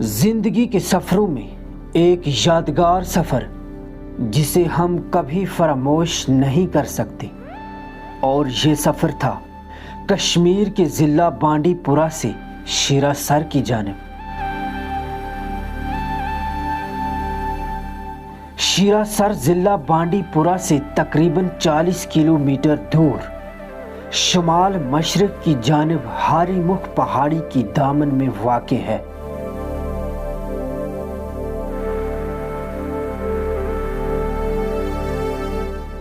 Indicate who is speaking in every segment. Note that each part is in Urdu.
Speaker 1: زندگی کے سفروں میں ایک یادگار سفر جسے ہم کبھی فراموش نہیں کر سکتے، اور یہ سفر تھا کشمیر کے ضلع بانڈی پورہ سے شیرا سر کی جانب۔ شیرا سر ضلع بانڈی پورہ سے تقریباً 40 کلومیٹر دور شمال مشرق کی جانب ہاری مکھ پہاڑی کی دامن میں واقع ہے۔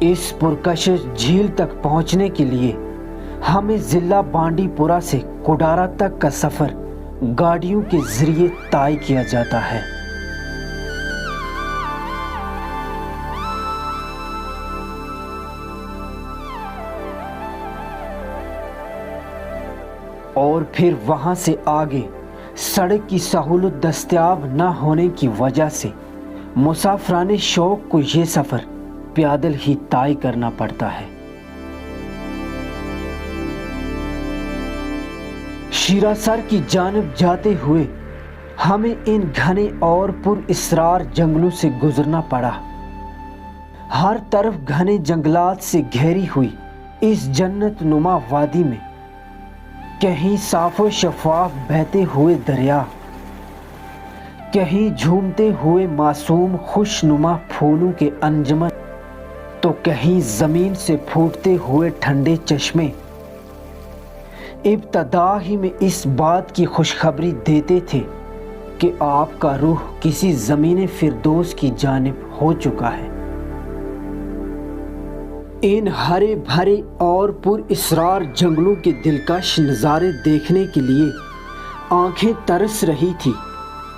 Speaker 1: اس پرکشش جھیل تک پہنچنے کے لیے ہمیں ضلع بانڈی پورہ سے کوڈارا تک کا سفر گاڑیوں کے ذریعے طے کیا جاتا ہے۔ اور پھر وہاں سے آگے سڑک کی سہولت دستیاب نہ ہونے کی وجہ سے مسافران شوق کو یہ سفر پیادل ہی طے کرنا پڑتا ہے۔ شیرا سر کی جانب جاتے ہوئے ہمیں ان گھنے اور پر اسرار جنگلوں سے گزرنا پڑا۔ ہر طرف گھنے جنگلات سے گھیری ہوئی اس جنت نما وادی میں کہیں صاف و شفاف بہتے ہوئے دریا، کہیں جھومتے ہوئے معصوم خوش نما پھولوں کے انجمن، تو کہیں زمین سے پھوٹتے ہوئے ٹھنڈے چشمے ابتدا ہی میں اس بات کی خوشخبری دیتے تھے کہ آپ کا روح کسی زمین فردوس کی جانب ہو چکا ہے۔ ان ہرے بھرے اور پر اسرار جنگلوں کے دلکش نظارے دیکھنے کے لیے آنکھیں ترس رہی تھی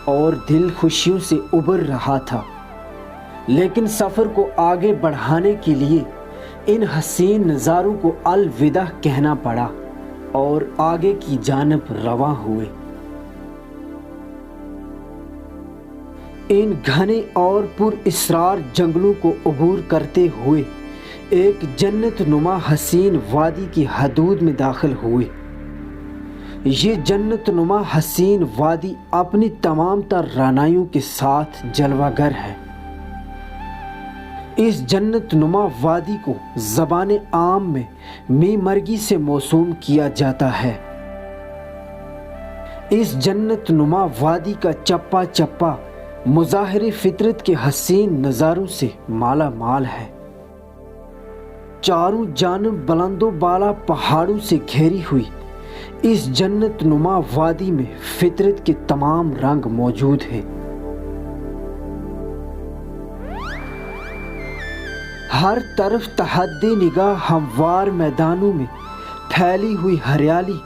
Speaker 1: اور دل خوشیوں سے ابر رہا تھا، لیکن سفر کو آگے بڑھانے کے لیے ان حسین نظاروں کو الوداع کہنا پڑا اور آگے کی جانب رواں ہوئے۔ ان گھنے اور پر اسرار جنگلوں کو عبور کرتے ہوئے ایک جنت نما حسین وادی کی حدود میں داخل ہوئے۔ یہ جنت نما حسین وادی اپنی تمام تر رعنائیوں کے ساتھ جلوہ گر ہے۔ اس جنت نما وادی کو زبان عام میں می مرگی سے موسوم کیا جاتا ہے۔ اس جنت نما وادی کا چپا چپا مظاہر فطرت کے حسین نظاروں سے مالا مال ہے۔ چاروں جانب بلند و بالا پہاڑوں سے گھیری ہوئی اس جنت نما وادی میں فطرت کے تمام رنگ موجود ہیں۔ ہر طرف تحدی نگاہ ہموار میدانوں میں پھیلی ہوئی ہریالی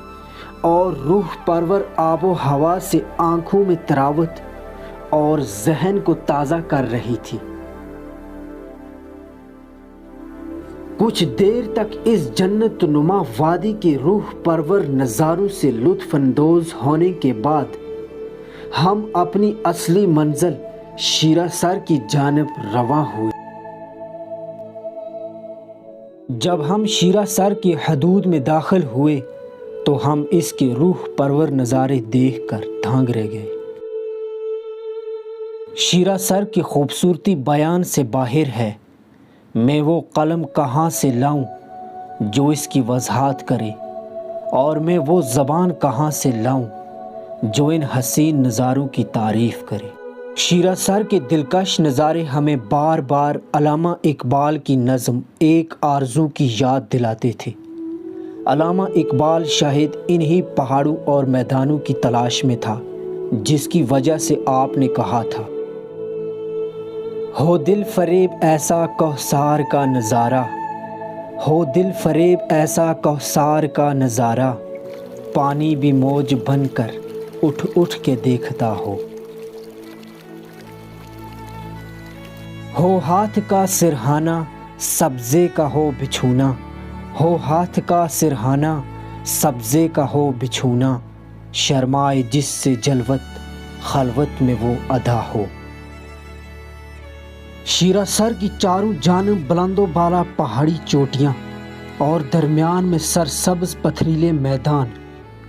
Speaker 1: اور روح پرور آب و ہوا سے آنکھوں میں تراوت اور ذہن کو تازہ کر رہی تھی۔ کچھ دیر تک اس جنت نما وادی کے روح پرور نظاروں سے لطف اندوز ہونے کے بعد ہم اپنی اصلی منزل شیرا سر کی جانب رواں ہوئے۔ جب ہم شیرا سر کی حدود میں داخل ہوئے تو ہم اس کے روح پرور نظارے دیکھ کر دھانگ رہ گئے۔ شیرا سر کی خوبصورتی بیان سے باہر ہے۔ میں وہ قلم کہاں سے لاؤں جو اس کی وضاحت کرے، اور میں وہ زبان کہاں سے لاؤں جو ان حسین نظاروں کی تعریف کرے۔ شیرا سر کے دلکش نظارے ہمیں بار بار علامہ اقبال کی نظم ایک آرزو کی یاد دلاتے تھے۔ علامہ اقبال شاید انہی پہاڑوں اور میدانوں کی تلاش میں تھا جس کی وجہ سے آپ نے کہا تھا، ہو دل فریب ایسا کوثر کا نظارہ، ہو دل فریب ایسا کوثر کا نظارہ، پانی بھی موج بن کر اٹھ اٹھ کے دیکھتا ہو ہاتھ کا سرہانہ سبزے کا ہو بچھونا، ہو ہاتھ کا سرہانہ سبزے کا ہو بچھونا، شرمائے جس سے جلوت خلوت میں وہ ادا ہو۔ شیرا سر کی چاروں جانب بلند و بالا پہاڑی چوٹیاں اور درمیان میں سرسبز پتھریلے میدان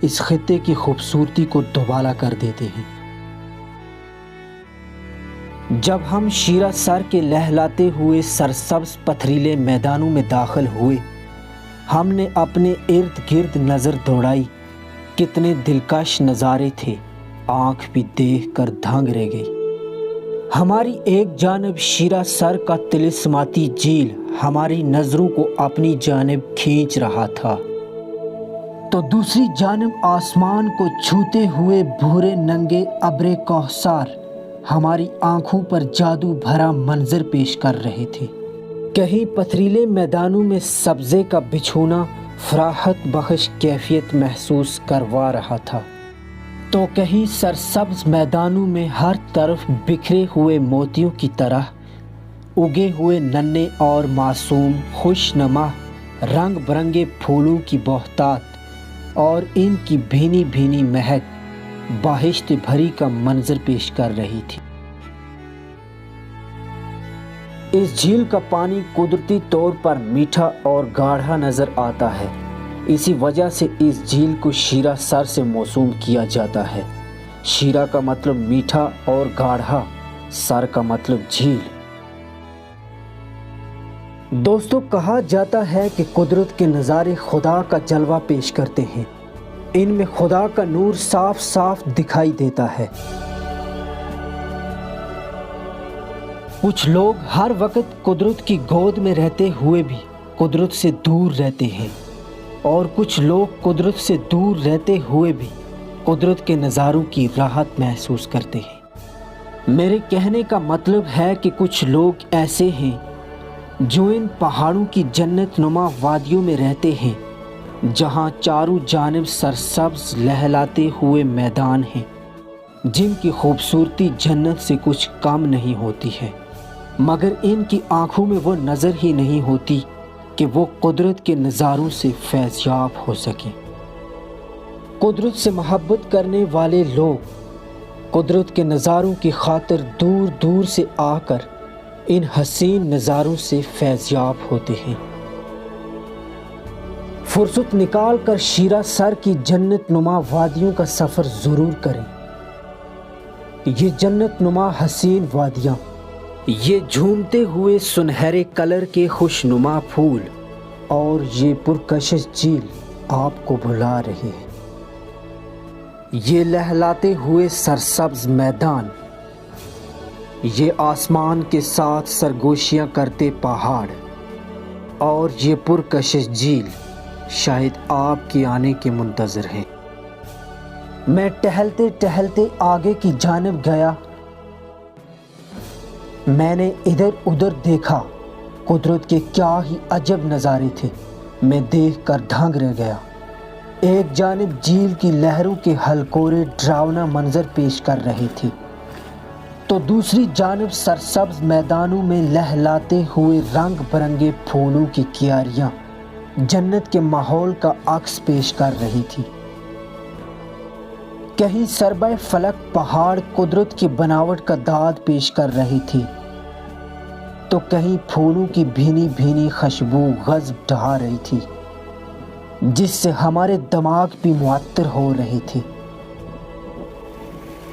Speaker 1: اس خطے کی خوبصورتی کو دوبالا کر دیتے ہیں۔ جب ہم شیرہ سر کے لہلاتے ہوئے سرسبز پتھریلے میدانوں میں داخل ہوئے، ہم نے اپنے ارد گرد نظر دوڑائی۔ کتنے دلکش نظارے تھے، آنکھ بھی دیکھ کر دھنگ رہ گئی۔ ہماری ایک جانب شیرہ سر کا طلسماتی جھیل ہماری نظروں کو اپنی جانب کھینچ رہا تھا، تو دوسری جانب آسمان کو چھوتے ہوئے بھورے ننگے ابر کوثر ہماری آنکھوں پر جادو بھرا منظر پیش کر رہے تھے۔ کہیں پتھریلے میدانوں میں سبزے کا بچھونا فراحت بخش کیفیت محسوس کروا رہا تھا، تو کہیں سرسبز میدانوں میں ہر طرف بکھرے ہوئے موتیوں کی طرح اگے ہوئے ننھے اور معصوم خوش نما رنگ برنگے پھولوں کی بہتات اور ان کی بھینی بھینی مہک بہشت بھری کا منظر پیش کر رہی تھی۔ اس جھیل کا پانی قدرتی طور پر میٹھا اور گاڑھا نظر آتا ہے، اسی وجہ سے اس جھیل کو شیرہ سر سے موسوم کیا جاتا ہے۔ شیرہ کا مطلب میٹھا اور گاڑھا، سر کا مطلب جھیل۔ دوستو، کہا جاتا ہے کہ قدرت کے نظارے خدا کا جلوہ پیش کرتے ہیں، ان میں خدا کا نور صاف صاف دکھائی دیتا ہے۔ کچھ لوگ ہر وقت قدرت کی گود میں رہتے ہوئے بھی قدرت سے دور رہتے ہیں، اور کچھ لوگ قدرت سے دور رہتے ہوئے بھی قدرت کے نظاروں کی راحت محسوس کرتے ہیں۔ میرے کہنے کا مطلب ہے کہ کچھ لوگ ایسے ہیں جو ان پہاڑوں کی جنت نما وادیوں میں رہتے ہیں، جہاں چاروں جانب سرسبز لہلاتے ہوئے میدان ہیں، جن کی خوبصورتی جنت سے کچھ کم نہیں ہوتی ہے، مگر ان کی آنکھوں میں وہ نظر ہی نہیں ہوتی کہ وہ قدرت کے نظاروں سے فیضیاب ہو سکیں۔ قدرت سے محبت کرنے والے لوگ قدرت کے نظاروں کی خاطر دور دور سے آ کر ان حسین نظاروں سے فیضیاب ہوتے ہیں۔ فرصت نکال کر شیرہ سر کی جنت نما وادیوں کا سفر ضرور کریں۔ یہ جنت نما حسین وادیاں، یہ جھومتے ہوئے سنہرے کلر کے خوش نما پھول اور یہ پرکشش جھیل آپ کو بھلا رہے ہیں۔ یہ لہلاتے ہوئے سرسبز میدان، یہ آسمان کے ساتھ سرگوشیاں کرتے پہاڑ اور یہ پرکشش جھیل شاید آپ کے آنے کے منتظر ہیں۔ میں ٹہلتے ٹہلتے آگے کی جانب گیا۔ میں نے ادھر ادھر دیکھا، قدرت کے کیا ہی عجب نظارے تھے، میں دیکھ کر دھنگ رہ گیا۔ ایک جانب جھیل کی لہروں کے ہلکورے ڈراؤنا منظر پیش کر رہے تھے، تو دوسری جانب سرسبز میدانوں میں لہلاتے ہوئے رنگ برنگے پھولوں کی کیاریاں جنت کے ماحول کا عکس پیش کر رہی تھی۔ کہیں سربہ فلک پہاڑ قدرت کی بناوٹ کا داد پیش کر رہی تھی، تو کہیں پھولوں کی بھینی بھینی خوشبو غضب ڈھا رہی تھی، جس سے ہمارے دماغ بھی معطر ہو رہے تھے۔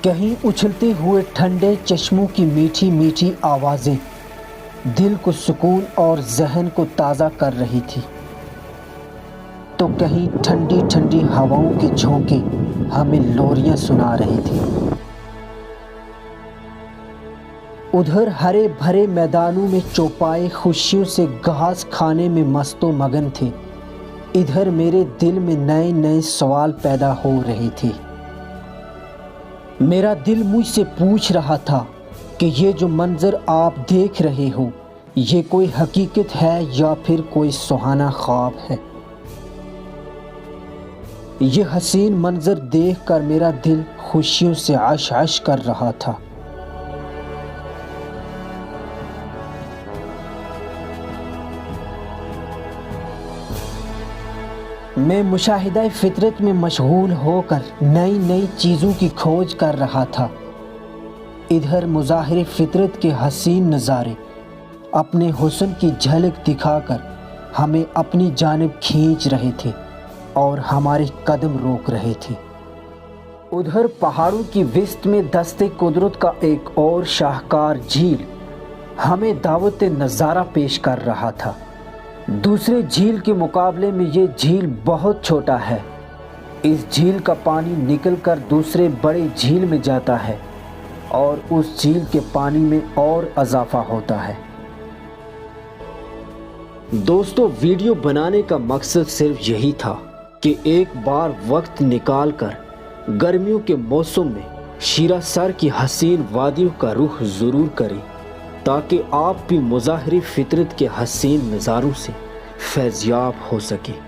Speaker 1: کہیں اچھلتے ہوئے ٹھنڈے چشموں کی میٹھی میٹھی آوازیں دل کو سکون اور ذہن کو تازہ کر رہی تھی، تو کہیں ٹھنڈی ٹھنڈی ہواؤں کے جھونکے ہمیں لوریاں سنا رہی تھی۔ ادھر ہرے بھرے میدانوں میں چوپائے خوشیوں سے گھاس کھانے میں مست و مگن تھے، ادھر میرے دل میں نئے نئے سوال پیدا ہو رہے تھے۔ میرا دل مجھ سے پوچھ رہا تھا کہ یہ جو منظر آپ دیکھ رہے ہو، یہ کوئی حقیقت ہے یا پھر کوئی سہانا خواب ہے؟ یہ حسین منظر دیکھ کر میرا دل خوشیوں سے عش عش کر رہا تھا۔ میں مشاہدہ فطرت میں مشغول ہو کر نئی نئی چیزوں کی کھوج کر رہا تھا۔ ادھر مظاہر فطرت کے حسین نظارے اپنے حسن کی جھلک دکھا کر ہمیں اپنی جانب کھینچ رہے تھے اور ہمارے قدم روک رہے تھے۔ ادھر پہاڑوں کی وسط میں دست قدرت کا ایک اور شاہکار جھیل ہمیں دعوت نظارہ پیش کر رہا تھا۔ دوسرے جھیل کے مقابلے میں یہ جھیل بہت چھوٹا ہے۔ اس جھیل کا پانی نکل کر دوسرے بڑے جھیل میں جاتا ہے اور اس جھیل کے پانی میں اور اضافہ ہوتا ہے۔ دوستو، ویڈیو بنانے کا مقصد صرف یہی تھا کہ ایک بار وقت نکال کر گرمیوں کے موسم میں شیرہ سر کی حسین وادیوں کا رخ ضرور کریں تاکہ آپ بھی مظاہر فطرت کے حسین نظاروں سے فیضیاب ہو سکیں۔